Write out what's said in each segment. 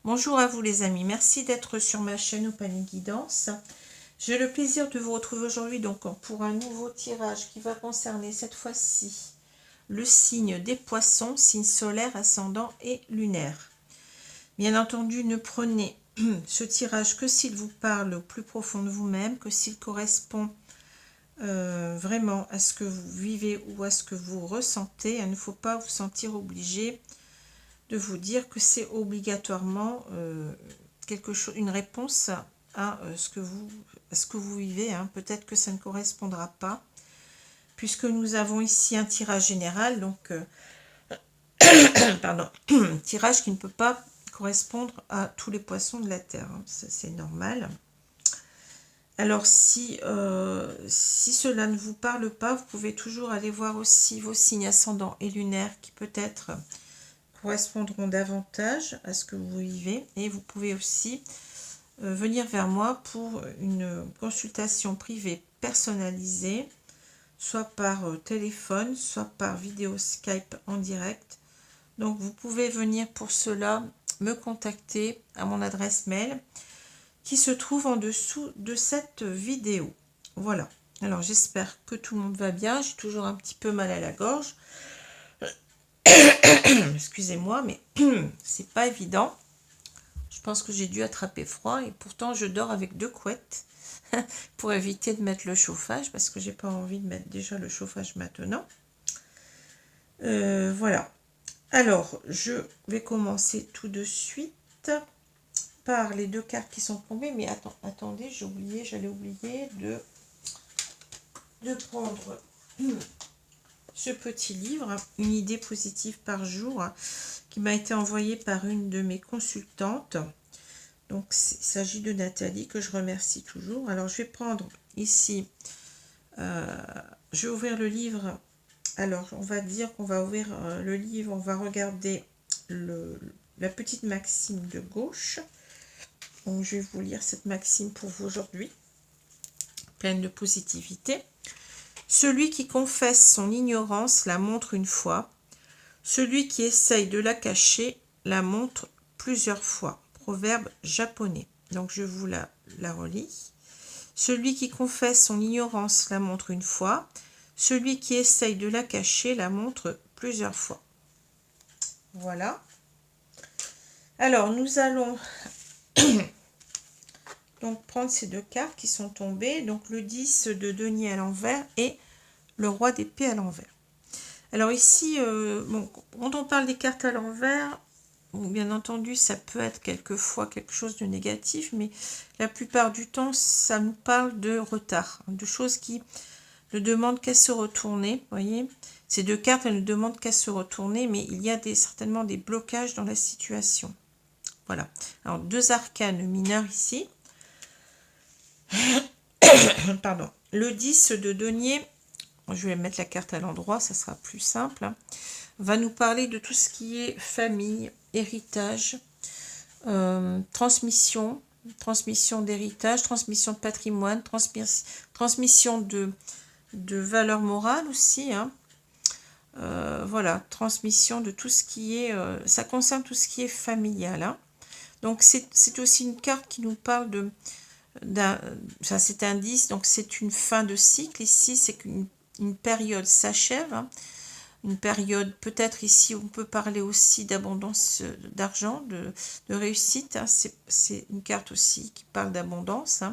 Bonjour à vous les amis, merci d'être sur ma chaîne Opanie Guidance. J'ai le plaisir de vous retrouver aujourd'hui donc pour un nouveau tirage qui va concerner cette fois-ci le signe des poissons, signe solaire, ascendant et lunaire. Bien entendu, ne prenez ce tirage que s'il vous parle au plus profond de vous-même, que s'il correspond vraiment à ce que vous vivez ou à ce que vous ressentez. Il ne faut pas vous sentir obligé de vous dire que c'est obligatoirement quelque chose, une réponse à ce que vous vivez. Peut-être que ça ne correspondra pas, puisque nous avons ici un tirage général, donc pardon, tirage qui ne peut pas correspondre à tous les poissons de la Terre. C'est normal. Alors si cela ne vous parle pas, vous pouvez toujours aller voir aussi vos signes ascendants et lunaires qui peut-être correspondront davantage à ce que vous vivez, et vous pouvez aussi venir vers moi pour une consultation privée personnalisée, soit par téléphone, soit par vidéo Skype en direct. Donc vous pouvez venir pour cela me contacter à mon adresse mail qui se trouve en dessous de cette vidéo. Voilà, alors j'espère que tout le monde va bien. J'ai toujours un petit peu mal à la gorge. Excusez-moi, mais c'est pas évident. Je pense que j'ai dû attraper froid et pourtant je dors avec 2 couettes pour éviter de mettre le chauffage parce que j'ai pas envie de mettre déjà le chauffage maintenant. Voilà. Alors, je vais commencer tout de suite par les 2 cartes qui sont tombées. Mais attendez, j'allais oublier de prendre ce petit livre, une idée positive par jour, qui m'a été envoyé par une de mes consultantes. Donc il s'agit de Nathalie, que je remercie toujours. Alors je vais prendre ici, je vais ouvrir le livre. Alors on va dire qu'on va ouvrir le livre, on va regarder la petite maxime de gauche. Donc je vais vous lire cette maxime pour vous aujourd'hui, pleine de positivité. Celui qui confesse son ignorance la montre une fois. Celui qui essaye de la cacher la montre plusieurs fois. Proverbe japonais. Donc je vous la relis. Celui qui confesse son ignorance la montre une fois. Celui qui essaye de la cacher la montre plusieurs fois. Voilà. Alors nous allons donc prendre ces 2 cartes qui sont tombées. Donc le 10 de denier à l'envers et le roi d'épée à l'envers. Alors ici, bon, quand on parle des cartes à l'envers, bon, bien entendu, ça peut être quelquefois quelque chose de négatif, mais la plupart du temps, ça nous parle de retard, de choses qui ne demandent qu'à se retourner. Vous voyez, ces 2 cartes, elles ne demandent qu'à se retourner, mais il y a certainement des blocages dans la situation. Voilà. Alors, 2 arcanes mineurs ici. Pardon. Le 10 de denier, je vais mettre la carte à l'endroit, ça sera plus simple, va nous parler de tout ce qui est famille, héritage, transmission d'héritage, transmission de patrimoine, transmission de valeurs morales aussi, voilà, transmission de tout ce qui est, ça concerne tout ce qui est familial, Donc c'est aussi une carte qui nous parle c'est un 10, donc c'est une fin de cycle. Ici c'est qu'une période s'achève, une période, peut-être ici on peut parler aussi d'abondance d'argent, de réussite, c'est une carte aussi qui parle d'abondance,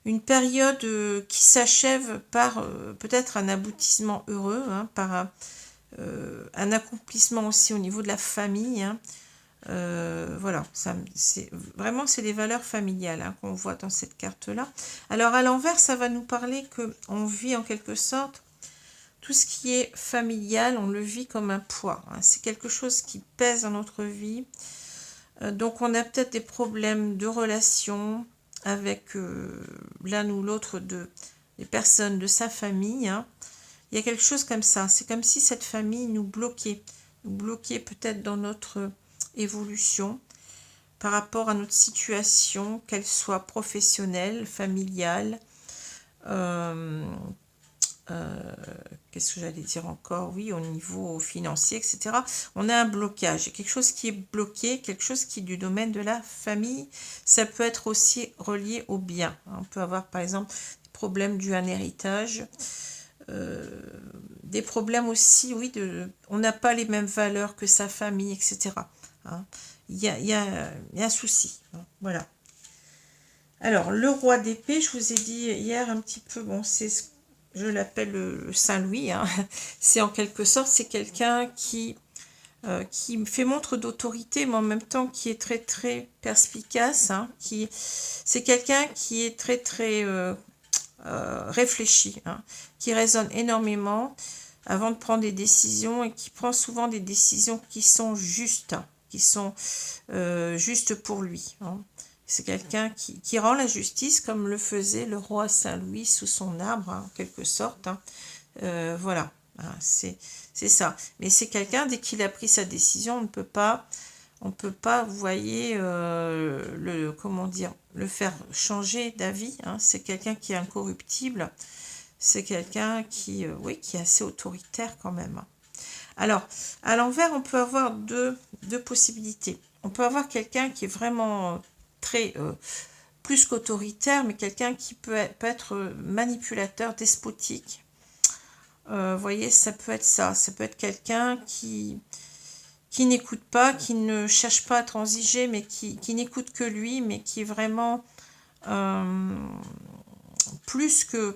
une période qui s'achève par peut-être un aboutissement heureux, par un accomplissement aussi au niveau de la famille, voilà, c'est les valeurs familiales qu'on voit dans cette carte là. Alors à l'envers, ça va nous parler que on vit en quelque sorte tout ce qui est familial, on le vit comme un poids, c'est quelque chose qui pèse dans notre vie, donc on a peut-être des problèmes de relation avec l'un ou l'autre des personnes de sa famille, il y a quelque chose comme ça, c'est comme si cette famille nous bloquait peut-être dans notre évolution par rapport à notre situation, qu'elle soit professionnelle, familiale, qu'est-ce que j'allais dire encore? Oui, au niveau financier, etc. On a un blocage, quelque chose qui est bloqué, quelque chose qui est du domaine de la famille. Ça peut être aussi relié au bien. On peut avoir, par exemple, des problèmes dus à un héritage. Des problèmes aussi, oui, on n'a pas les mêmes valeurs que sa famille, etc. Hein. Il y a un souci. Hein, voilà. Alors, le roi d'épée, je vous ai dit hier un petit peu, bon, je l'appelle le Saint-Louis, hein. C'est en quelque sorte, c'est quelqu'un qui fait montre d'autorité, mais en même temps qui est très très perspicace, hein, c'est quelqu'un qui est très très réfléchi, hein, qui raisonne énormément avant de prendre des décisions et qui prend souvent des décisions qui sont justes, hein, qui sont justes pour lui. Hein. C'est quelqu'un qui rend la justice comme le faisait le roi Saint-Louis sous son arbre, hein, en quelque sorte. Hein. Voilà, hein, c'est ça. Mais c'est quelqu'un, dès qu'il a pris sa décision, on ne peut pas, vous voyez, comment dire, le faire changer d'avis. Hein. C'est quelqu'un qui est incorruptible. C'est quelqu'un oui, qui est assez autoritaire quand même. Alors, à l'envers, on peut avoir deux possibilités. On peut avoir quelqu'un qui est vraiment très plus qu'autoritaire, mais quelqu'un qui peut être manipulateur, despotique. Vous voyez, ça peut être ça. Ça peut être quelqu'un qui n'écoute pas, qui ne cherche pas à transiger, mais qui n'écoute que lui, mais qui est vraiment plus que,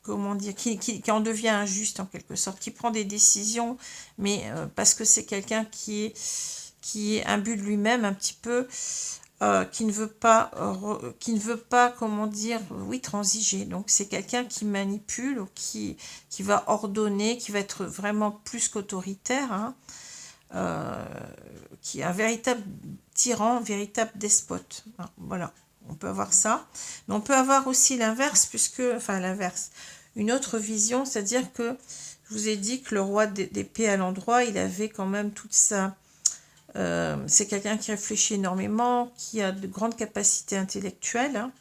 comment dire, qui en devient injuste en quelque sorte, qui prend des décisions, mais parce que c'est quelqu'un qui est imbu de lui-même un petit peu, qui ne veut pas, comment dire, oui, transiger. Donc c'est quelqu'un qui manipule, qui va ordonner, qui va être vraiment plus qu'autoritaire, hein, qui est un véritable tyran, un véritable despote. Hein, voilà, on peut avoir ça. Mais on peut avoir aussi l'inverse, l'inverse, une autre vision, c'est-à-dire que je vous ai dit que le roi d'épée à l'endroit, il avait quand même toute sa... c'est quelqu'un qui réfléchit énormément, qui a de grandes capacités intellectuelles. Hein.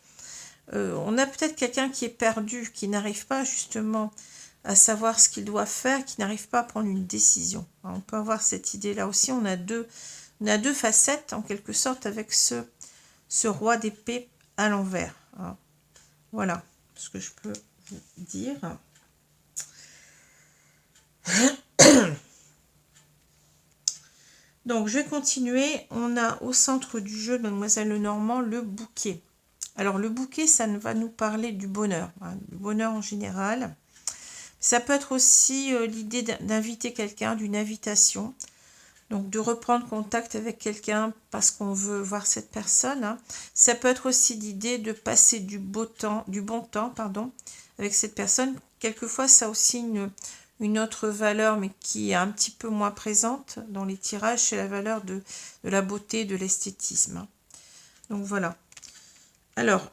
On a peut-être quelqu'un qui est perdu, qui n'arrive pas justement à savoir ce qu'il doit faire, qui n'arrive pas à prendre une décision. Hein, on peut avoir cette idée-là aussi. On a deux facettes, en quelque sorte, avec ce roi d'épée à l'envers. Hein. Voilà ce que je peux vous dire. Donc, je vais continuer. On a au centre du jeu de Mademoiselle Lenormand le bouquet. Alors, le bouquet, ça va nous parler du bonheur, hein, du bonheur en général. Ça peut être aussi l'idée d'inviter quelqu'un, d'une invitation. Donc, de reprendre contact avec quelqu'un parce qu'on veut voir cette personne. Hein. Ça peut être aussi l'idée de passer du bon temps, avec cette personne. Quelquefois, ça a aussi une autre valeur, mais qui est un petit peu moins présente dans les tirages, c'est la valeur de la beauté, de l'esthétisme. Hein. Donc, voilà. Alors,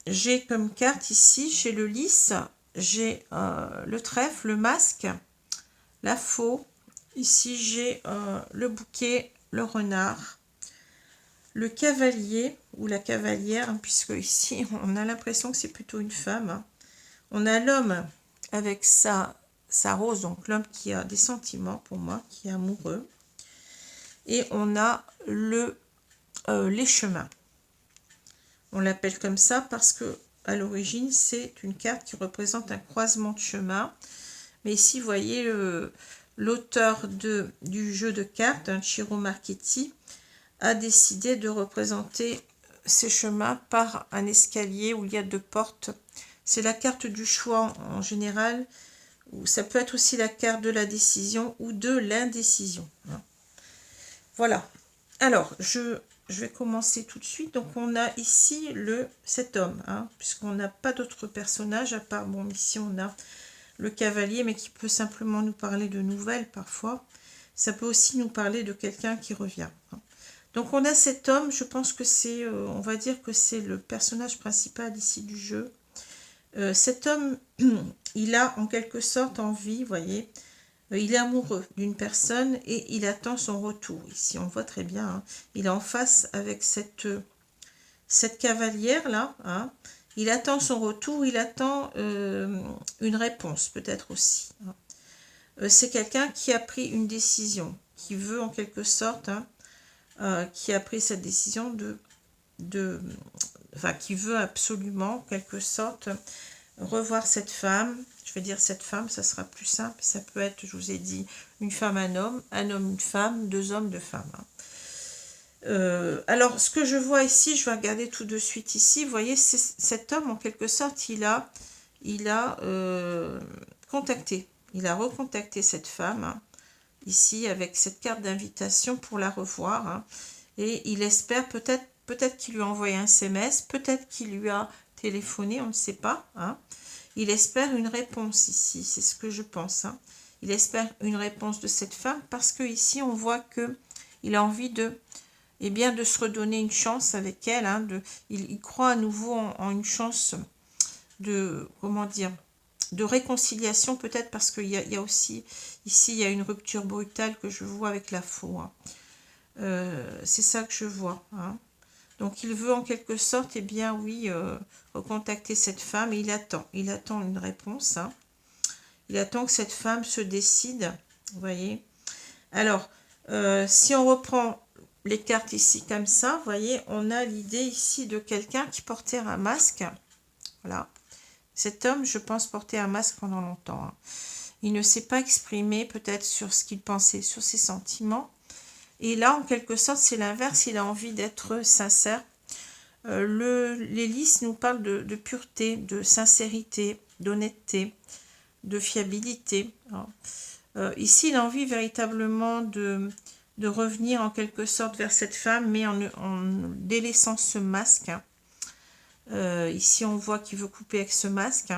j'ai comme carte ici, chez le lys, j'ai le trèfle, le masque, la faux. Ici, j'ai le bouquet, le renard, le cavalier ou la cavalière, hein, puisque ici, on a l'impression que c'est plutôt une femme. Hein. On a l'homme avec sa rose, donc l'homme qui a des sentiments pour moi, qui est amoureux. Et on a les chemins. On l'appelle comme ça parce que à l'origine, c'est une carte qui représente un croisement de chemins. Mais ici, vous voyez, l'auteur du jeu de cartes, Ciro Marchetti, a décidé de représenter ces chemins par un escalier où il y a deux portes. C'est la carte du choix en général, ou ça peut être aussi la carte de la décision ou de l'indécision. Voilà. Alors, je vais commencer tout de suite. Donc, on a ici cet homme, hein, puisqu'on n'a pas d'autres personnages, à part, bon, ici, on a le cavalier, mais qui peut simplement nous parler de nouvelles, parfois. Ça peut aussi nous parler de quelqu'un qui revient. Hein. Donc, on a cet homme, je pense que c'est, on va dire que c'est le personnage principal ici du jeu. Cet homme, il a en quelque sorte envie, vous voyez, il est amoureux d'une personne et il attend son retour. Ici, on voit très bien, hein, il est en face avec cette cavalière-là, hein, Il attend son retour, il attend une réponse peut-être aussi. C'est quelqu'un qui a pris une décision, qui veut en quelque sorte, qui a pris cette décision enfin, qui veut absolument en quelque sorte revoir cette femme. Je vais dire cette femme, ça sera plus simple. Ça peut être, je vous ai dit, une femme, un homme, une femme, deux hommes, deux femmes. Alors, ce que je vois ici, je vais regarder tout de suite ici. Vous voyez, cet homme, en quelque sorte, il a contacté. Il a recontacté cette femme, ici, avec cette carte d'invitation pour la revoir. Et il espère peut-être qu'il lui a envoyé un SMS, peut-être qu'il lui a téléphoné, on ne sait pas. Il espère une réponse ici, c'est ce que je pense. Il espère une réponse de cette femme parce que ici on voit que il a envie de se redonner une chance avec elle. Il croit à nouveau en une chance de, comment dire, de réconciliation peut-être parce qu'il y a aussi, ici il y a une rupture brutale que je vois avec la faux. C'est ça que je vois. Donc il veut en quelque sorte, oui, recontacter cette femme et il attend une réponse. Il attend que cette femme se décide, vous voyez. Alors, si on reprend les cartes ici comme ça, vous voyez, on a l'idée ici de quelqu'un qui portait un masque. Voilà. Cet homme, je pense, portait un masque pendant longtemps. Il ne s'est pas exprimé peut-être sur ce qu'il pensait, sur ses sentiments. Et là, en quelque sorte, c'est l'inverse, il a envie d'être sincère. L'hélice nous parle de pureté, de sincérité, d'honnêteté, de fiabilité. Ici, il a envie véritablement de revenir en quelque sorte vers cette femme, mais en délaissant ce masque. Ici, on voit qu'il veut couper avec ce masque.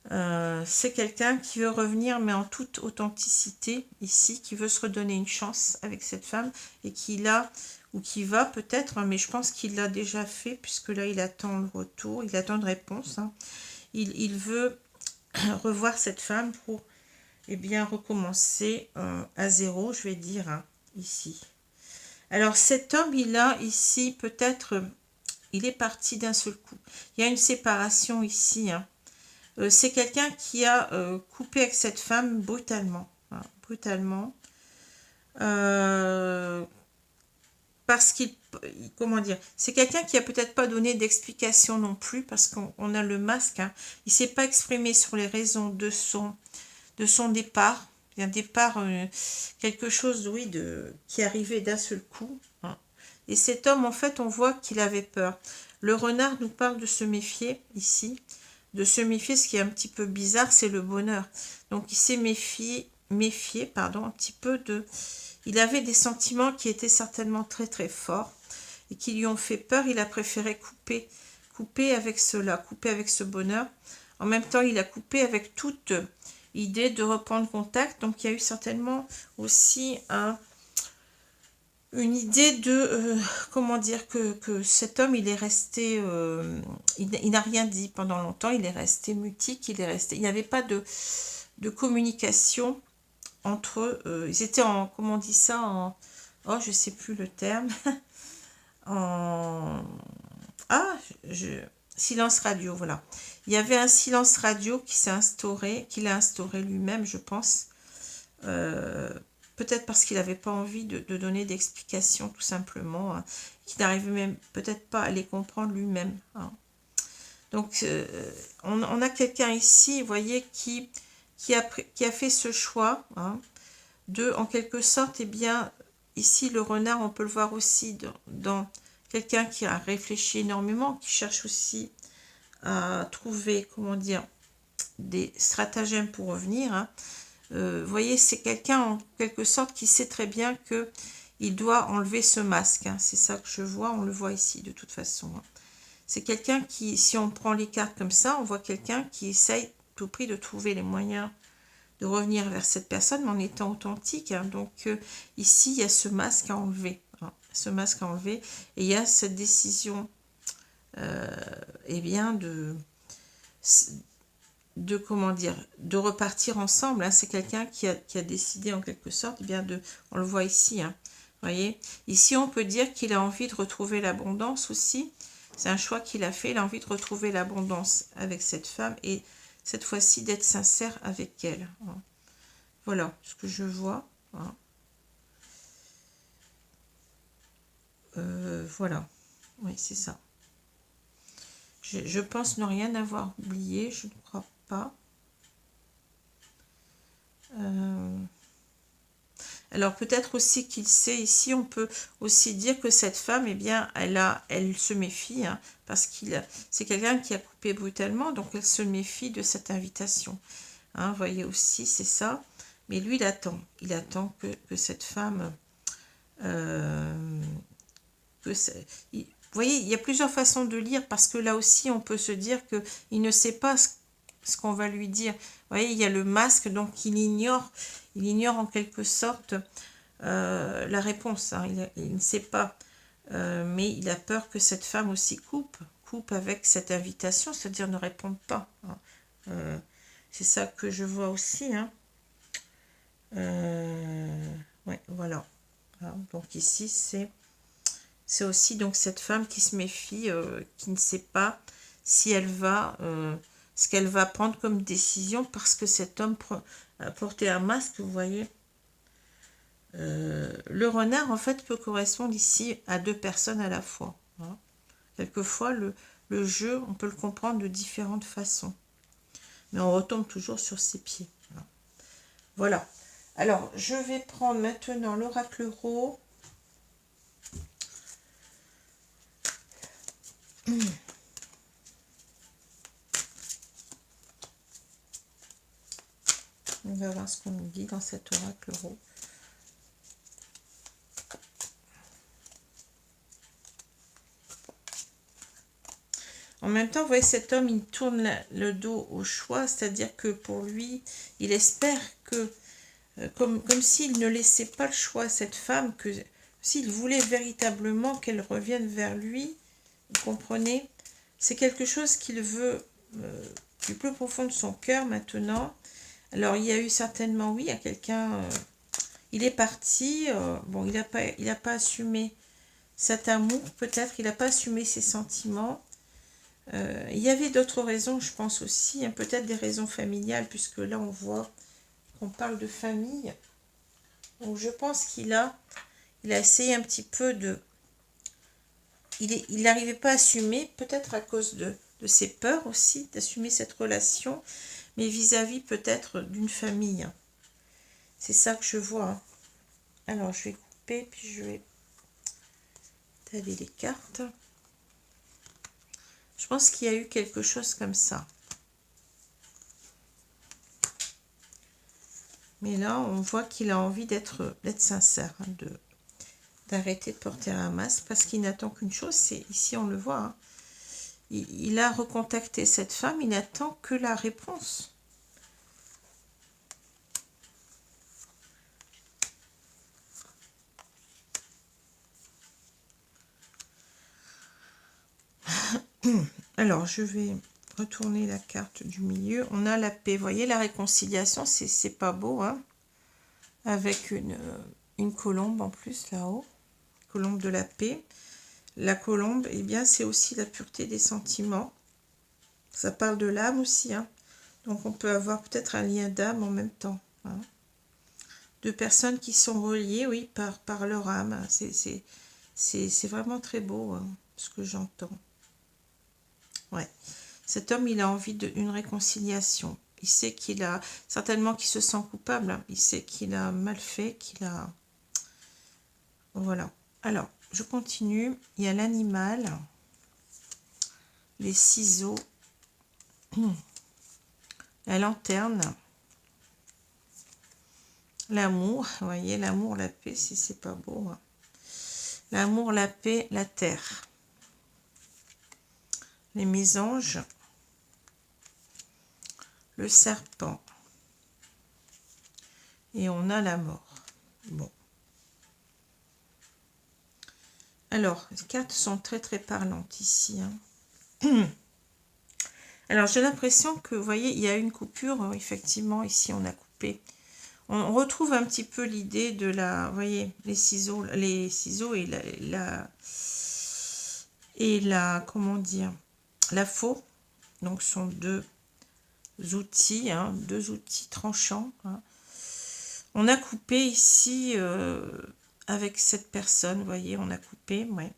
C'est quelqu'un qui veut revenir, mais en toute authenticité, ici, qui veut se redonner une chance avec cette femme, et qui va peut-être, mais je pense qu'il l'a déjà fait, puisque là, il attend le retour, il attend une réponse. Il veut revoir cette femme pour recommencer à zéro, je vais dire, ici. Alors, cet homme, il a ici, peut-être, il est parti d'un seul coup. Il y a une séparation ici, c'est quelqu'un qui a coupé avec cette femme brutalement. Brutalement. Parce qu'il... Comment dire? C'est quelqu'un qui a peut-être pas donné d'explication non plus, parce qu'on a le masque. Il s'est pas exprimé sur les raisons de son départ. Il y a un départ, quelque chose, oui, qui arrivait d'un seul coup. Et cet homme, en fait, on voit qu'il avait peur. Le renard nous parle de se méfier, ici. De se méfier, ce qui est un petit peu bizarre, c'est le bonheur. Donc, il s'est méfié, un petit peu de... Il avait des sentiments qui étaient certainement très, très forts et qui lui ont fait peur. Il a préféré couper avec cela, couper avec ce bonheur. En même temps, il a coupé avec toute idée de reprendre contact. Donc, il y a eu certainement aussi une idée de, comment dire, que cet homme, il est resté, il n'a rien dit pendant longtemps, il est resté mutique, il n'y avait pas de communication entre eux. Ils étaient en, comment on dit ça, oh, je sais plus le terme, silence radio, voilà. Il y avait un silence radio qui s'est instauré, qu'il a instauré lui-même, je pense, peut-être parce qu'il n'avait pas envie de donner d'explications, tout simplement, qu'il n'arrivait même peut-être pas à les comprendre lui-même. Donc, on a quelqu'un ici, vous voyez, qui a fait ce choix, de, en quelque sorte, ici, le renard, on peut le voir aussi dans quelqu'un qui a réfléchi énormément, qui cherche aussi à trouver, comment dire, des stratagèmes pour revenir, vous voyez, c'est quelqu'un en quelque sorte qui sait très bien que il doit enlever ce masque. C'est ça que je vois, on le voit ici de toute façon. C'est quelqu'un qui, si on prend les cartes comme ça, on voit quelqu'un qui essaye à tout prix de trouver les moyens de revenir vers cette personne, mais en étant authentique. Donc ici, il y a ce masque à enlever. Ce masque à enlever. Et il y a cette décision comment dire, de repartir ensemble. C'est quelqu'un qui a décidé en quelque sorte, on le voit ici, voyez. Ici, on peut dire qu'il a envie de retrouver l'abondance aussi. C'est un choix qu'il a fait. Il a envie de retrouver l'abondance avec cette femme et cette fois-ci d'être sincère avec elle. Voilà ce que je vois. Voilà. Oui, c'est ça. Je pense ne rien avoir oublié. Je ne crois pas. Alors peut-être aussi qu'il sait, ici on peut aussi dire que cette femme, eh bien, elle se méfie, hein, parce c'est quelqu'un qui a coupé brutalement, donc elle se méfie de cette invitation. Hein, vous voyez aussi, c'est ça. Mais lui, il attend que cette femme... vous voyez, il y a plusieurs façons de lire, parce que là aussi, on peut se dire qu'il ne sait pas ce qu'on va lui dire. Vous voyez, il y a le masque, donc il ignore en quelque sorte la réponse. Hein. Il ne sait pas, mais il a peur que cette femme aussi coupe avec cette invitation, c'est-à-dire ne réponde pas. Hein. C'est ça que je vois aussi. Hein. Ouais, voilà. Donc ici, c'est aussi donc cette femme qui se méfie, qui ne sait pas si elle va, ce qu'elle va prendre comme décision, parce que cet homme a porté un masque, vous voyez. Le renard, en fait, peut correspondre ici à deux personnes à la fois. Hein. Quelquefois, le jeu, on peut le comprendre de différentes façons. Mais on retombe toujours sur ses pieds. Voilà. Alors, je vais prendre maintenant l'oracle Ro. On va voir ce qu'on nous dit dans cet oracle Ro. En même temps, vous voyez, cet homme, il tourne le dos au choix, c'est-à-dire que pour lui, il espère que, comme s'il ne laissait pas le choix à cette femme, que s'il voulait véritablement qu'elle revienne vers lui, vous comprenez, c'est quelque chose qu'il veut du plus profond de son cœur maintenant. Alors, il y a eu certainement, oui, à quelqu'un, il est parti, bon, il n'a pas assumé cet amour, peut-être, il n'a pas assumé ses sentiments. Il y avait d'autres raisons, je pense aussi, hein, peut-être des raisons familiales, puisque là, on voit qu'on parle de famille. Donc, je pense qu'il a essayé un petit peu de... Il n'arrivait pas à assumer, peut-être à cause de ses peurs aussi, d'assumer cette relation, mais vis-à-vis peut-être d'une famille. C'est ça que je vois. Hein. Alors, je vais couper, puis je vais tailler les cartes. Je pense qu'il y a eu quelque chose comme ça. Mais là, on voit qu'il a envie d'être sincère, hein, d'arrêter de porter un masque, parce qu'il n'attend qu'une chose, c'est, ici on le voit, hein, il a recontacté cette femme, il n'attend que la réponse. Alors, je vais retourner la carte du milieu. On a la paix. Vous voyez, la réconciliation, c'est pas beau, hein, avec une colombe en plus, là-haut. Colombe de la paix. La colombe, eh bien, c'est aussi la pureté des sentiments. Ça parle de l'âme aussi, hein. Donc, on peut avoir peut-être un lien d'âme en même temps. Hein. Deux personnes qui sont reliées, oui, par leur âme. C'est vraiment très beau, hein, ce que j'entends. Ouais. Cet homme, il a envie d'une réconciliation. Il sait qu'il a... Certainement qu'il se sent coupable. Hein. Il sait qu'il a mal fait, qu'il a... Voilà. Alors, je continue. Il y a l'animal, les ciseaux, la lanterne, l'amour. Vous voyez, l'amour, la paix, si c'est pas beau. Hein. L'amour, la paix, la terre. Les mésanges, le serpent. Et on a la mort. Bon. Alors, les cartes sont très très parlantes ici. Hein. Alors, j'ai l'impression que, vous voyez, il y a une coupure. Effectivement, ici, on a coupé. On retrouve un petit peu l'idée de la... Vous voyez, les ciseaux et et la, comment dire, la faux. Donc, ce sont deux outils, hein, deux outils tranchants. Hein. On a coupé ici avec cette personne, vous voyez, on a coupé, ouais.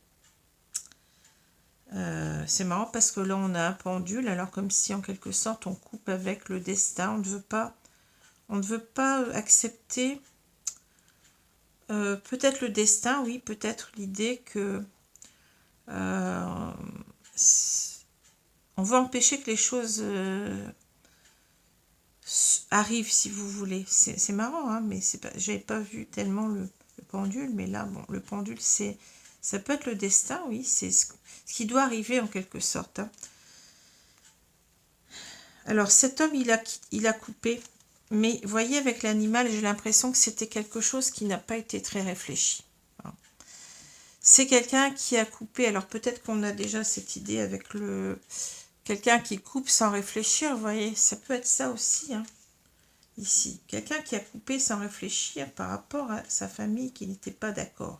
C'est marrant parce que là, on a un pendule, alors comme si en quelque sorte, on coupe avec le destin. On ne veut pas accepter peut-être le destin, oui, peut-être l'idée que on veut empêcher que les choses arrivent, si vous voulez. C'est marrant, hein, mais j'avais pas vu tellement le pendule, mais là, bon, le pendule, ça peut être le destin, oui, c'est ce qui doit arriver en quelque sorte. Hein. Alors, cet homme, il a coupé, mais vous voyez, avec l'animal, j'ai l'impression que c'était quelque chose qui n'a pas été très réfléchi. Hein. C'est quelqu'un qui a coupé, alors peut-être qu'on a déjà cette idée avec quelqu'un qui coupe sans réfléchir, vous voyez, ça peut être ça aussi, hein. Ici, quelqu'un qui a coupé sans réfléchir par rapport à sa famille qui n'était pas d'accord.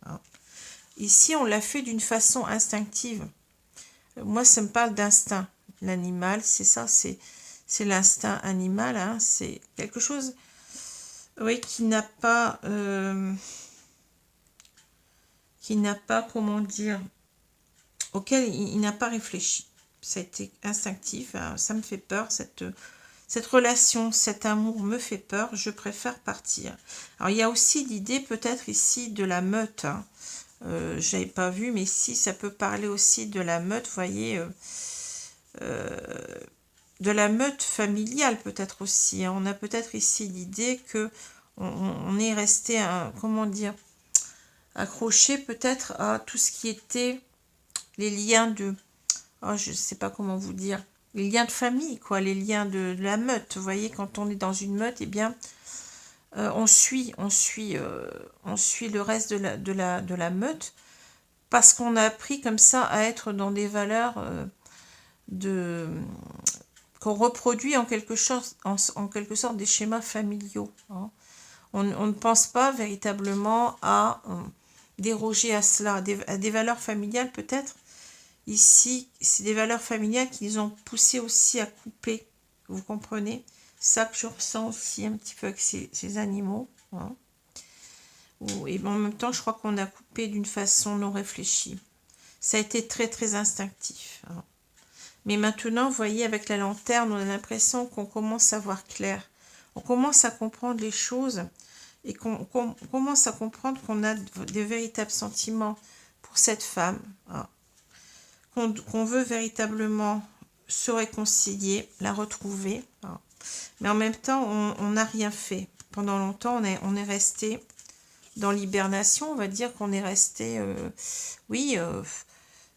Hein. Ici, on l'a fait d'une façon instinctive. Moi, ça me parle d'instinct. L'animal, c'est ça, c'est l'instinct animal. Hein. C'est quelque chose, oui, qui n'a pas, comment dire, auquel il n'a pas réfléchi. Ça a été instinctif. Hein. Ça me fait peur, cette relation, cet amour me fait peur, je préfère partir. Alors, il y a aussi l'idée peut-être ici de la meute. Hein. Je n'avais pas vu, mais si, ça peut parler aussi de la meute, vous voyez, de la meute familiale peut-être aussi. Hein. On a peut-être ici l'idée que on est resté, comment dire, accroché peut-être à tout ce qui était les liens de... Oh, je ne sais pas comment vous dire. Les liens de famille, quoi, les liens de la meute. Vous voyez, quand on est dans une meute, eh bien, on suit le reste de la meute parce qu'on a appris comme ça à être dans des valeurs qu'on reproduit en quelque sorte des schémas familiaux. Hein. On ne pense pas véritablement à déroger à cela, à des valeurs familiales peut-être. Ici, c'est des valeurs familiales qui nous ont poussé aussi à couper. Vous comprenez? Ça que je ressens aussi un petit peu avec ces animaux. Hein. Et en même temps, je crois qu'on a coupé d'une façon non réfléchie. Ça a été très, très instinctif. Hein. Mais maintenant, vous voyez, avec la lanterne, on a l'impression qu'on commence à voir clair. On commence à comprendre les choses et qu'on commence à comprendre qu'on a des véritables sentiments pour cette femme. Hein. Qu'on veut véritablement se réconcilier, la retrouver. Hein. Mais en même temps, on n'a rien fait. Pendant longtemps, on est resté dans l'hibernation, on va dire qu'on est resté, oui,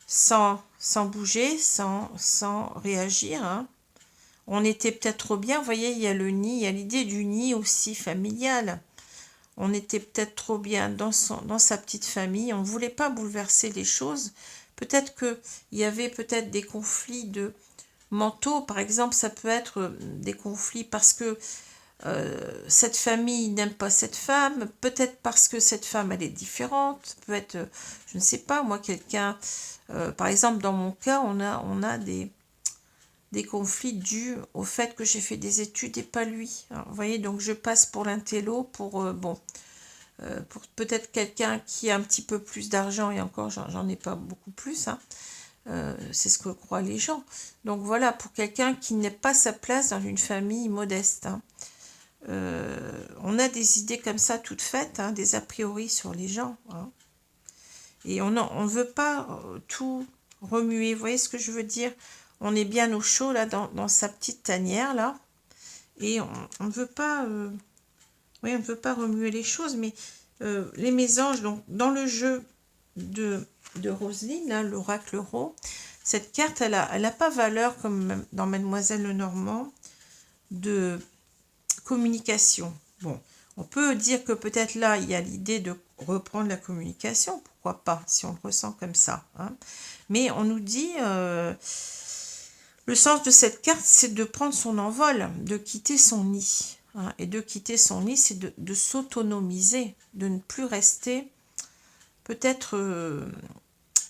sans bouger, sans réagir. Hein. On était peut-être trop bien, vous voyez, il y a le nid, il y a l'idée du nid aussi familial. On était peut-être trop bien dans sa petite famille, on ne voulait pas bouleverser les choses. Peut-être qu'il y avait peut-être des conflits mentaux, par exemple, ça peut être des conflits parce que cette famille n'aime pas cette femme, peut-être parce que cette femme elle est différente, peut être, je ne sais pas, moi quelqu'un, par exemple dans mon cas, on a des conflits dus au fait que j'ai fait des études et pas lui. Alors, vous voyez, donc je passe pour l'intello, pour pour peut-être quelqu'un qui a un petit peu plus d'argent, et encore j'en ai pas beaucoup plus, hein. C'est ce que croient les gens. Donc voilà, pour quelqu'un qui n'est pas sa place dans une famille modeste. Hein. On a des idées comme ça toutes faites, hein, des a priori sur les gens. Hein. Et on ne veut pas tout remuer, vous voyez ce que je veux dire? On est bien au chaud là dans sa petite tanière là, et on ne veut pas, oui, on ne veut pas remuer les choses, mais les mésanges, donc dans le jeu de Roselyne, là, l'oracle Ro, cette carte, elle a pas valeur comme dans Mademoiselle Lenormand de communication. Bon, on peut dire que peut-être là, il y a l'idée de reprendre la communication, pourquoi pas, si on le ressent comme ça. Hein. Mais on nous dit, le sens de cette carte, c'est de prendre son envol, de quitter son nid. Hein. Et de quitter son nid, c'est de s'autonomiser, de ne plus rester peut-être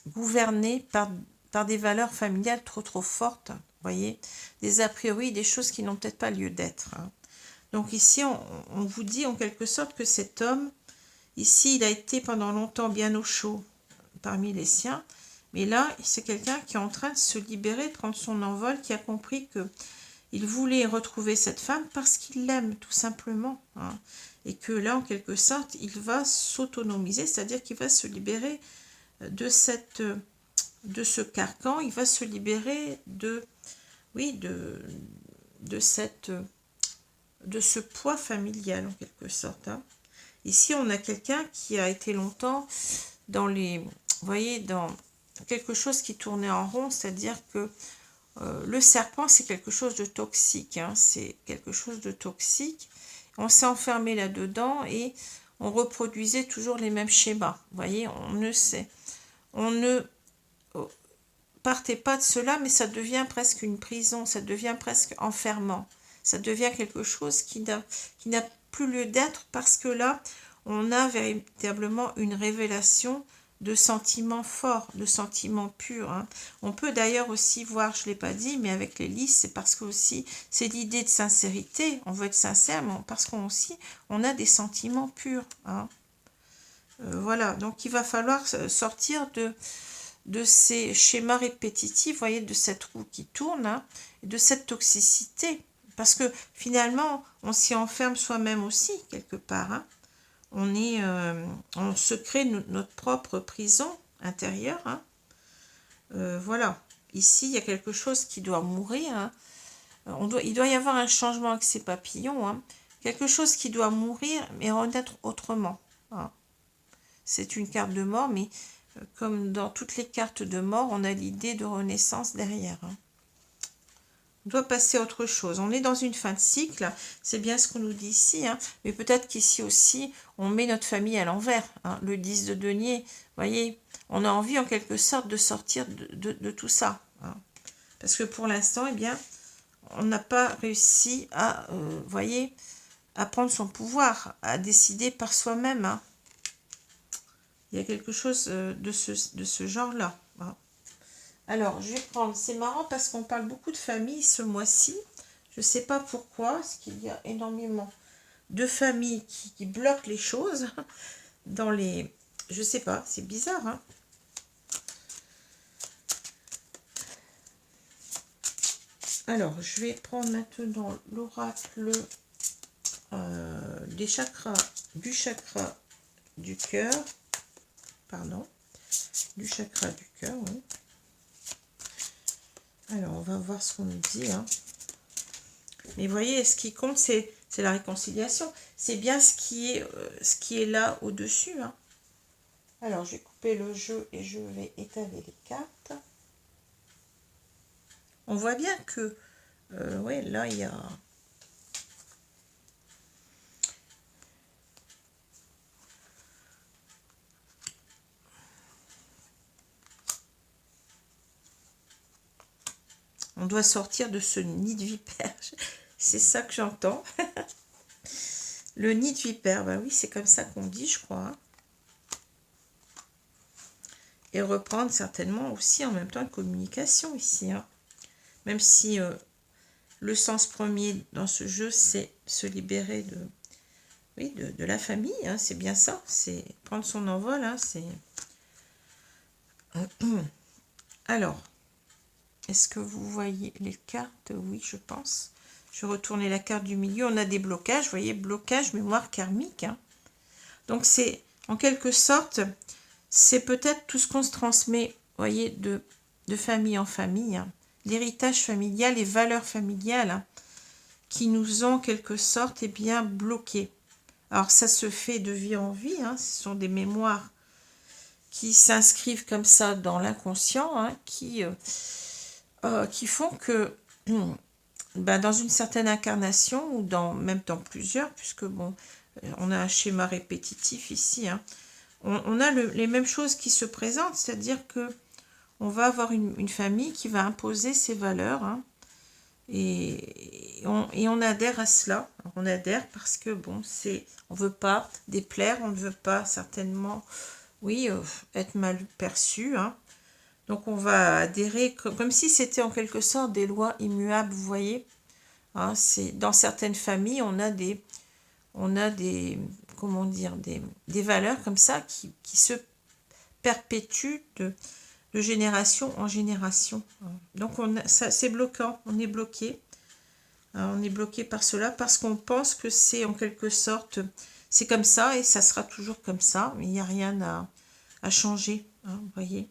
gouverné par des valeurs familiales trop fortes, vous voyez, des a priori, des choses qui n'ont peut-être pas lieu d'être. Hein. Donc ici, on vous dit en quelque sorte que cet homme, ici, il a été pendant longtemps bien au chaud parmi les siens, mais là, c'est quelqu'un qui est en train de se libérer, de prendre son envol, qui a compris que il voulait retrouver cette femme parce qu'il l'aime, tout simplement. Hein. Et que là, en quelque sorte, il va s'autonomiser, c'est-à-dire qu'il va se libérer de ce carcan, il va se libérer oui, de ce poids familial, en quelque sorte. Hein. Ici, on a quelqu'un qui a été longtemps dans vous voyez, dans quelque chose qui tournait en rond, c'est-à-dire que le serpent, c'est quelque chose de toxique. Hein, c'est quelque chose de toxique. On s'est enfermé là-dedans et on reproduisait toujours les mêmes schémas. Vous voyez, on ne partait pas de cela, mais ça devient presque une prison, ça devient presque enfermant. Ça devient quelque chose qui n'a plus lieu d'être parce que là, on a véritablement une révélation de sentiments forts, de sentiments purs. Hein. On peut d'ailleurs aussi voir, je ne l'ai pas dit, mais avec les lys, c'est parce que aussi, c'est l'idée de sincérité. On veut être sincère, mais parce qu'on aussi, on a des sentiments purs. Hein. Voilà, donc il va falloir sortir de ces schémas répétitifs, vous voyez, de cette roue qui tourne, hein, et de cette toxicité. Parce que finalement, on s'y enferme soi-même aussi, quelque part. Hein. On se crée notre propre prison intérieure. Hein. Voilà. Ici, il y a quelque chose qui doit mourir. Hein. Il doit y avoir un changement avec ces papillons. Hein. Quelque chose qui doit mourir, mais renaître autrement. Hein. C'est une carte de mort, mais comme dans toutes les cartes de mort, on a l'idée de renaissance derrière. Hein. On doit passer à autre chose. On est dans une fin de cycle, c'est bien ce qu'on nous dit ici, hein. Mais peut-être qu'ici aussi, on met notre famille à l'envers. Hein. Le 10 de denier, vous voyez, on a envie en quelque sorte de sortir de tout ça. Hein. Parce que pour l'instant, eh bien, on n'a pas réussi à, voyez, à prendre son pouvoir, à décider par soi-même. Hein. Il y a quelque chose de ce genre-là. Hein. Alors, je vais prendre, c'est marrant parce qu'on parle beaucoup de famille ce mois-ci. Je ne sais pas pourquoi, parce qu'il y a énormément de familles qui bloquent les choses dans les... Je ne sais pas, c'est bizarre. Hein. Alors, je vais prendre maintenant l'oracle des chakras, du chakra du cœur. Pardon, du chakra du cœur, oui. Alors, on va voir ce qu'on nous dit. Hein. Mais vous voyez, ce qui compte, c'est la réconciliation. C'est bien ce qui est là au-dessus. Hein. Alors, je vais couper le jeu et je vais étaler les cartes. On voit bien que, ouais, là, il y a... On doit sortir de ce nid de vipère. C'est ça que j'entends. Le nid de vipère, bah oui, c'est comme ça qu'on dit, je crois. Hein. Et reprendre certainement aussi en même temps une communication ici. Hein. Même si le sens premier dans ce jeu, c'est se libérer de la famille. Hein, c'est bien ça. C'est prendre son envol. Hein, c'est... Alors... Est-ce que vous voyez les cartes? Oui, je pense. Je vais retourner la carte du milieu. On a des blocages, vous voyez, blocage, mémoire karmique. Hein. Donc, c'est, en quelque sorte, c'est peut-être tout ce qu'on se transmet, vous voyez, de famille en famille. Hein. L'héritage familial, les valeurs familiales hein, qui nous ont, en quelque sorte, eh bien, bloqués. Alors, ça se fait de vie en vie. Hein. Ce sont des mémoires qui s'inscrivent comme ça dans l'inconscient, hein, qui font que ben, dans une certaine incarnation ou même dans plusieurs, puisque bon, on a un schéma répétitif ici, hein, on a les mêmes choses qui se présentent, c'est-à-dire que on va avoir une famille qui va imposer ses valeurs, hein, et on adhère à cela. On adhère parce que bon, on veut pas déplaire, on ne veut pas certainement, oui, être mal perçu, hein. Donc on va adhérer comme si c'était en quelque sorte des lois immuables, vous voyez. Hein, dans certaines familles, on a des comment dire, des valeurs comme ça qui se perpétuent de génération en génération. Donc c'est bloquant, on est bloqué. On est bloqué par cela parce qu'on pense que c'est en quelque sorte, c'est comme ça et ça sera toujours comme ça. Mais il n'y a rien à changer, hein, vous voyez.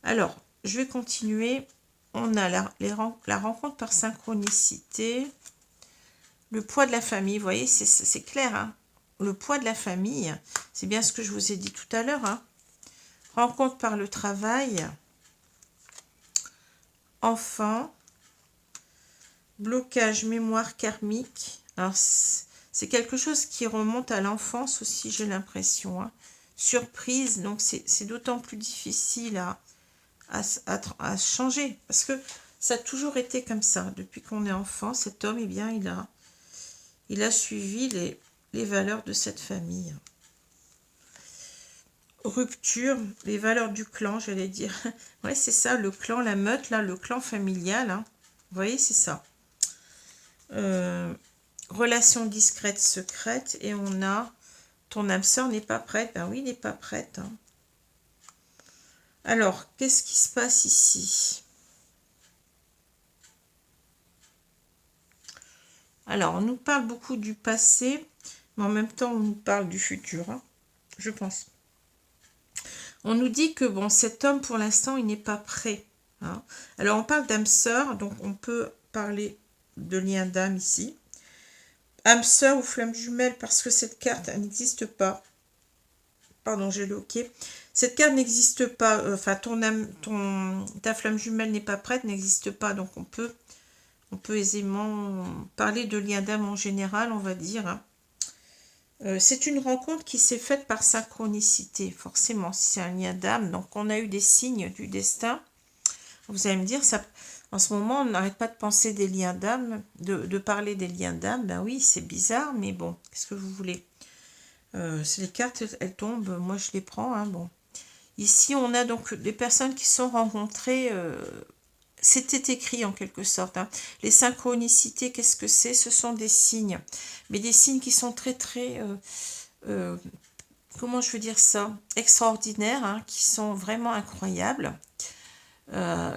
Alors, je vais continuer. On a la rencontre par synchronicité. Le poids de la famille, vous voyez, c'est clair. Hein. Le poids de la famille, c'est bien ce que je vous ai dit tout à l'heure. Hein. Rencontre par le travail. Enfant. Blocage mémoire karmique. Alors, c'est quelque chose qui remonte à l'enfance aussi, j'ai l'impression. Hein. Surprise, donc c'est d'autant plus difficile à changer. Parce que ça a toujours été comme ça. Depuis qu'on est enfant, cet homme, eh bien, il a suivi les valeurs de cette famille. Rupture, les valeurs du clan, j'allais dire. Ouais, c'est ça, le clan, la meute, là, le clan familial. Hein. Vous voyez, c'est ça. Relation discrète, secrète. Et on a, ton âme sœur n'est pas prête. Ben oui, il n'est pas prête. Hein. Alors, qu'est-ce qui se passe ici? Alors, on nous parle beaucoup du passé, mais en même temps, on nous parle du futur, hein, je pense. On nous dit que, bon, cet homme, pour l'instant, il n'est pas prêt. Hein. Alors, on parle d'âme sœur, donc on peut parler de lien d'âme ici. Âme sœur ou flamme jumelle, parce que cette carte, elle n'existe pas. Pardon, j'ai le OK. Cette carte n'existe pas, enfin, ta flamme jumelle n'est pas prête, n'existe pas, donc on peut aisément parler de lien d'âme en général, on va dire. Hein. C'est une rencontre qui s'est faite par synchronicité, forcément, si c'est un lien d'âme. Donc, on a eu des signes du destin. Vous allez me dire, ça, en ce moment, on n'arrête pas de penser des liens d'âme, de parler des liens d'âme. Ben oui, c'est bizarre, mais bon, qu'est-ce que vous voulez? C'est les cartes, elles tombent, moi je les prends. Hein, bon. Ici, on a donc des personnes qui sont rencontrées... C'était écrit en quelque sorte. Hein. Les synchronicités, qu'est-ce que c'est? Ce sont des signes. Mais des signes qui sont très, très... comment je veux dire ça? Extraordinaires, hein, qui sont vraiment incroyables.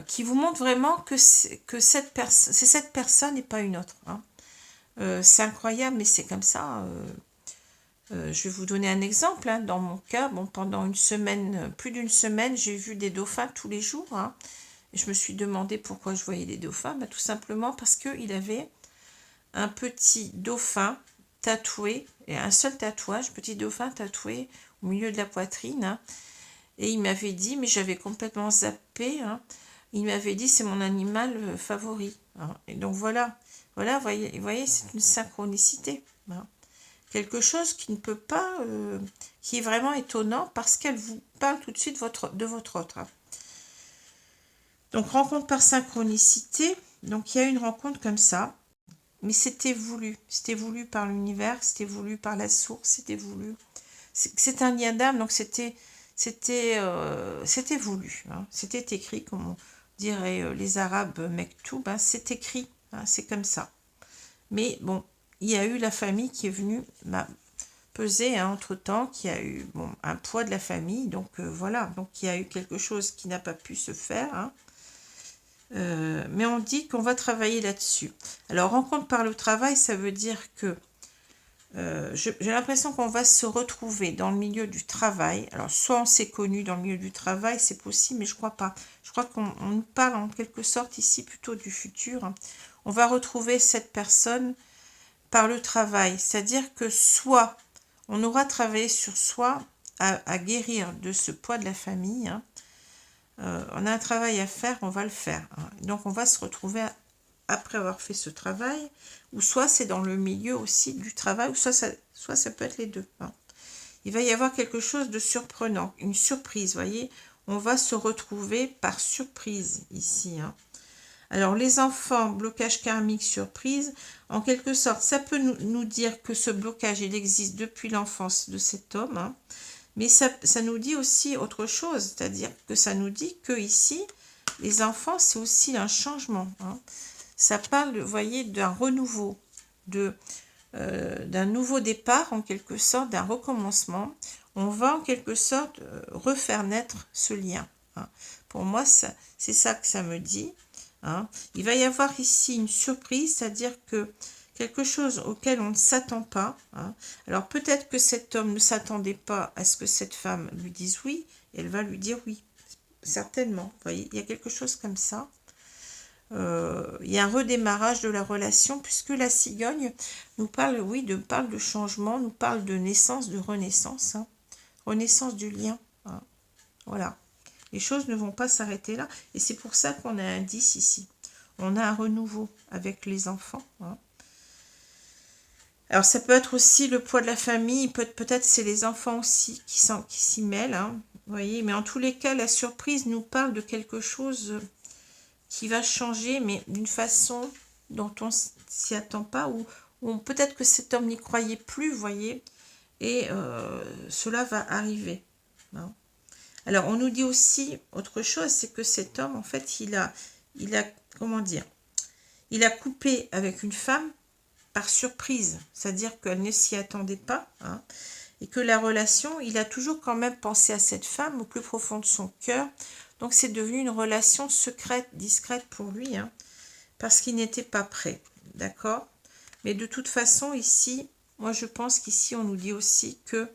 Qui vous montrent vraiment que cette personne et pas une autre. Hein. C'est incroyable, mais c'est comme ça. Je vais vous donner un exemple. Hein. Dans mon cas, bon, pendant une semaine, plus d'une semaine, j'ai vu des dauphins tous les jours. Hein. Je me suis demandé pourquoi je voyais des dauphins. Bah, tout simplement parce qu'il avait un petit dauphin tatoué, et un seul tatouage, petit dauphin tatoué au milieu de la poitrine. Hein. Et il m'avait dit, mais j'avais complètement zappé, hein, il m'avait dit c'est mon animal favori. Hein. Et donc voilà, vous voyez c'est une synchronicité. Hein. Quelque chose qui ne peut pas, qui est vraiment étonnant parce qu'elle vous parle tout de suite de votre autre. Hein. Donc, rencontre par synchronicité. Donc, il y a une rencontre comme ça. Mais c'était voulu. C'était voulu par l'univers. C'était voulu par la source. C'était voulu. C'est un lien d'âme. Donc, c'était voulu. Hein. C'était écrit, comme on dirait les Arabes, mektoub. Hein. C'est écrit. Hein. C'est comme ça. Mais bon, il y a eu la famille qui est venue peser hein, entre-temps, qui a eu un poids de la famille. Donc, voilà. Donc, il y a eu quelque chose qui n'a pas pu se faire. Hein. Mais on dit qu'on va travailler là-dessus. Alors, rencontre par le travail, ça veut dire que j'ai l'impression qu'on va se retrouver dans le milieu du travail. Alors, soit on s'est connu dans le milieu du travail, c'est possible, mais je crois pas. Je crois qu'on nous parle en quelque sorte ici plutôt du futur. Hein. On va retrouver cette personne par le travail. C'est-à-dire que soit on aura travaillé sur soi à guérir de ce poids de la famille, hein, on a un travail à faire, on va le faire. Hein. Donc, on va se retrouver après avoir fait ce travail, ou soit c'est dans le milieu aussi du travail, ou soit ça peut être les deux. Hein. Il va y avoir quelque chose de surprenant, une surprise, voyez. On va se retrouver par surprise ici. Hein. Alors, les enfants, blocage karmique, surprise, en quelque sorte, ça peut nous dire que ce blocage, il existe depuis l'enfance de cet homme. Hein. Mais ça nous dit aussi autre chose, c'est-à-dire que ça nous dit que ici, les enfants, c'est aussi un changement. Hein. Ça parle, vous voyez, d'un renouveau, d'un nouveau départ, en quelque sorte, d'un recommencement. On va en quelque sorte refaire naître ce lien. Hein. Pour moi, c'est ça que ça me dit. Hein. Il va y avoir ici une surprise, c'est-à-dire que quelque chose auquel on ne s'attend pas. Hein. Alors peut-être que cet homme ne s'attendait pas à ce que cette femme lui dise oui, et elle va lui dire oui, certainement. Vous voyez, il y a quelque chose comme ça. Il y a un redémarrage de la relation, puisque la cigogne nous parle, oui, parle de changement, nous parle de naissance, de renaissance, hein. Renaissance du lien. Hein. Voilà. Les choses ne vont pas s'arrêter là, et c'est pour ça qu'on a un 10 ici. On a un renouveau avec les enfants. Hein. Alors ça peut être aussi le poids de la famille, peut-être c'est les enfants aussi qui s'y mêlent, hein, vous voyez, mais en tous les cas, la surprise nous parle de quelque chose qui va changer, mais d'une façon dont on s'y attend pas, ou peut-être que cet homme n'y croyait plus, vous voyez, et cela va arriver. Hein. Alors on nous dit aussi autre chose, c'est que cet homme, en fait, il a, comment dire, il a coupé avec une femme par surprise, c'est-à-dire qu'elle ne s'y attendait pas, hein, et que la relation, il a toujours quand même pensé à cette femme au plus profond de son cœur, donc c'est devenu une relation secrète, discrète pour lui, hein, parce qu'il n'était pas prêt, d'accord? Mais de toute façon, ici, moi je pense qu'ici on nous dit aussi que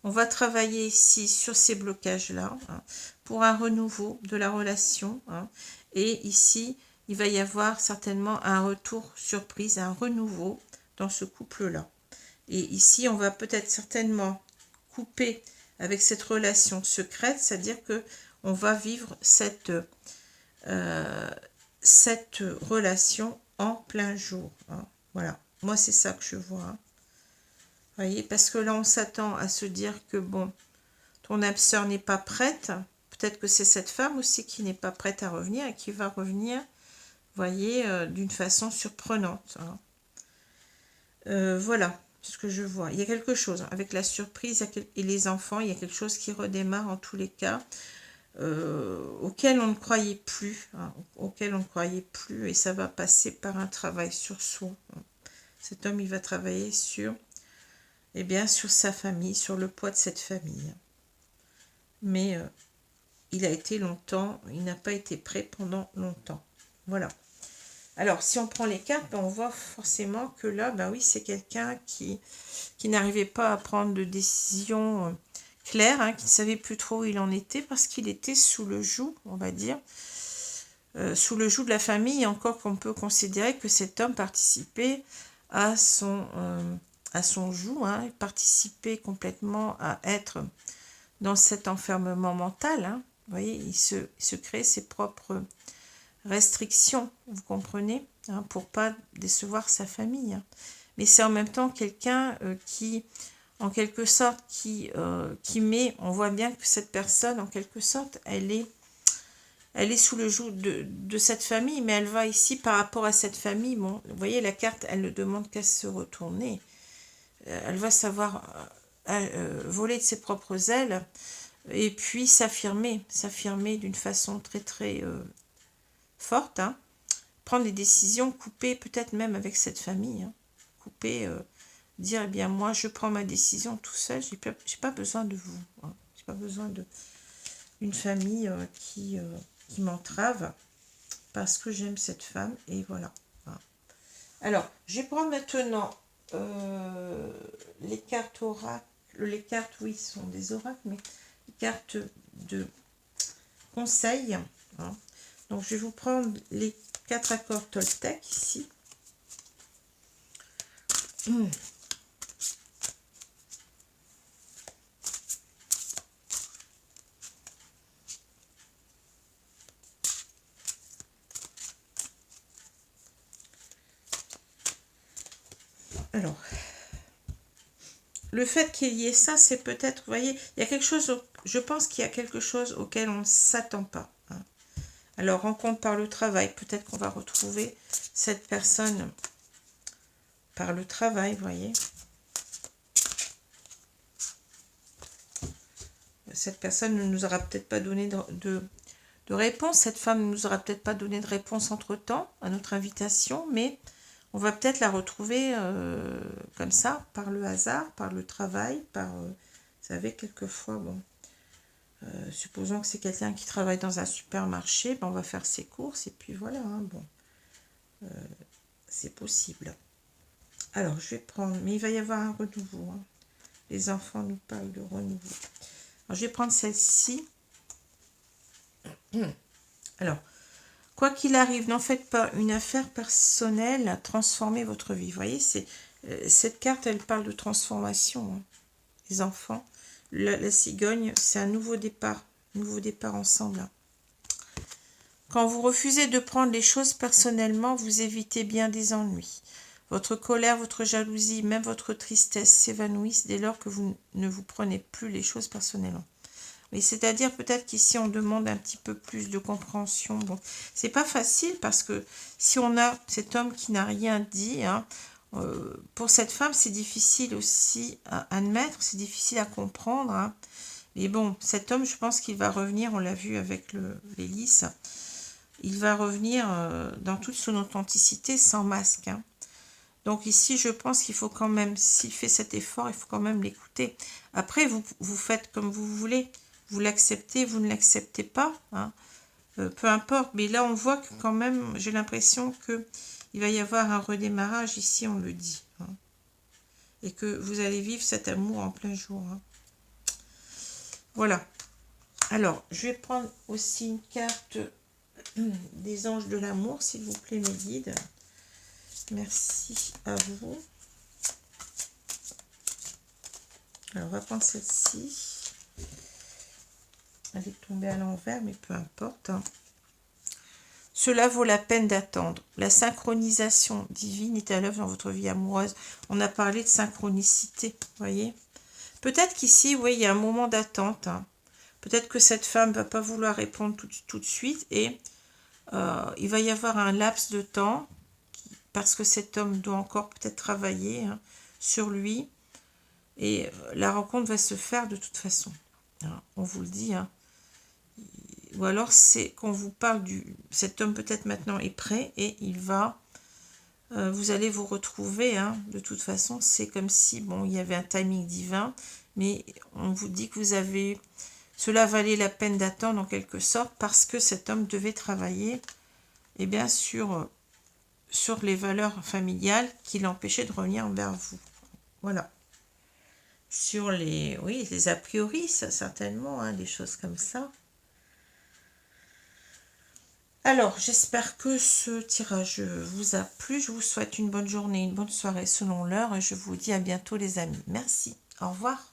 on va travailler ici sur ces blocages-là, hein, pour un renouveau de la relation, hein, et ici, il va y avoir certainement un retour surprise, un renouveau dans ce couple-là. Et ici, on va peut-être certainement couper avec cette relation secrète, c'est-à-dire que on va vivre cette relation en plein jour. Hein. Voilà, moi c'est ça que je vois. Hein. Vous voyez, parce que là, on s'attend à se dire que, bon, ton âme sœur n'est pas prête. Peut-être que c'est cette femme aussi qui n'est pas prête à revenir et qui va revenir, vous voyez, d'une façon surprenante. Hein. Voilà ce que je vois. Il y a quelque chose avec la surprise et les enfants, il y a quelque chose qui redémarre en tous les cas, auquel on ne croyait plus, hein, auquel on ne croyait plus, et ça va passer par un travail sur soi. Hein. Cet homme, il va travailler sur, eh bien, sur sa famille, sur le poids de cette famille. Mais il a été longtemps, il n'a pas été prêt pendant longtemps. Voilà. Alors, si on prend les cartes, ben, on voit forcément que là, ben oui, c'est quelqu'un qui n'arrivait pas à prendre de décision claire, hein, qui ne savait plus trop où il en était, parce qu'il était sous le joug, on va dire, sous le joug de la famille, encore qu'on peut considérer que cet homme participait à son joug, hein, participait complètement à être dans cet enfermement mental. Hein. Vous voyez, il se crée ses propres restrictions, vous comprenez, hein, pour pas décevoir sa famille. Hein. Mais c'est en même temps quelqu'un qui, en quelque sorte, qui met, on voit bien que cette personne, en quelque sorte, elle est sous le joug de cette famille, mais elle va ici par rapport à cette famille. Bon, vous voyez, la carte, elle ne demande qu'à se retourner. Elle va savoir voler de ses propres ailes et puis s'affirmer d'une façon très très forte, hein. Prendre des décisions, couper peut-être même avec cette famille, hein. Couper, dire, eh bien moi je prends ma décision tout seul, j'ai pas besoin de vous, hein. J'ai pas besoin d'une famille qui m'entrave parce que j'aime cette femme, et voilà. Hein. Alors, je vais prendre maintenant les cartes oracles. Les cartes, oui, ce sont des oracles, mais les cartes de conseil. Hein. Donc, je vais vous prendre les 4 accords Toltec ici. Alors, le fait qu'il y ait ça, c'est peut-être, vous voyez, il y a quelque chose, je pense qu'il y a quelque chose auquel on ne s'attend pas. Hein. Alors, rencontre par le travail, peut-être qu'on va retrouver cette personne par le travail, vous voyez. cette personne ne nous aura peut-être pas donné de réponse. Cette femme ne nous aura peut-être pas donné de réponse entre-temps à notre invitation, mais on va peut-être la retrouver comme ça, par le hasard, par le travail, vous savez, quelquefois, bon, supposons que c'est quelqu'un qui travaille dans un supermarché, ben on va faire ses courses, et puis voilà, hein, bon, c'est possible. Alors, je vais prendre, mais il va y avoir un renouveau, hein. Les enfants nous parlent de renouveau. Alors, je vais prendre celle-ci. Alors, quoi qu'il arrive, n'en faites pas une affaire personnelle à transformer votre vie. Vous voyez, cette carte, elle parle de transformation, hein. Les enfants, la cigogne, c'est un nouveau départ ensemble, hein. Quand vous refusez de prendre les choses personnellement, vous évitez bien des ennuis. Votre colère, votre jalousie, même votre tristesse s'évanouissent dès lors que vous ne vous prenez plus les choses personnellement. Mais c'est-à-dire peut-être qu'ici on demande un petit peu plus de compréhension. Bon, c'est pas facile parce que si on a cet homme qui n'a rien dit, hein, pour cette femme c'est difficile aussi à admettre, c'est difficile à comprendre, hein. Mais bon, cet homme, je pense qu'il va revenir, on l'a vu avec l'hélice, il va revenir dans toute son authenticité, sans masque, hein. Donc ici, je pense qu'il faut quand même, s'il fait cet effort, il faut quand même l'écouter. Après, vous faites comme vous voulez. Vous l'acceptez, vous ne l'acceptez pas, hein. Peu importe. Mais là, on voit que quand même, j'ai l'impression qu'il va y avoir un redémarrage. Ici, on le dit, hein. Et que vous allez vivre cet amour en plein jour, hein. Voilà. Alors, je vais prendre aussi une carte des anges de l'amour, s'il vous plaît, mes guides. Merci à vous. Alors, on va prendre celle-ci. Elle est tombée à l'envers, mais peu importe, hein. Cela vaut la peine d'attendre. La synchronisation divine est à l'œuvre dans votre vie amoureuse. On a parlé de synchronicité, vous voyez. Peut-être qu'ici, oui, il y a un moment d'attente, hein. Peut-être que cette femme ne va pas vouloir répondre tout de suite et il va y avoir un laps de temps parce que cet homme doit encore peut-être travailler, hein, sur lui. Et la rencontre va se faire de toute façon, hein, on vous le dit, hein. Ou alors c'est qu'on vous parle cet homme peut-être maintenant est prêt et il va, vous allez vous retrouver, hein. De toute façon, c'est comme si, bon, il y avait un timing divin, mais on vous dit que cela valait la peine d'attendre en quelque sorte parce que cet homme devait travailler, et bien sur les valeurs familiales qui l'empêchaient de revenir vers vous. Voilà. Sur les a priori, ça, certainement, hein, des choses comme ça. Alors, j'espère que ce tirage vous a plu. Je vous souhaite une bonne journée, une bonne soirée selon l'heure. Et je vous dis à bientôt les amis. Merci. Au revoir.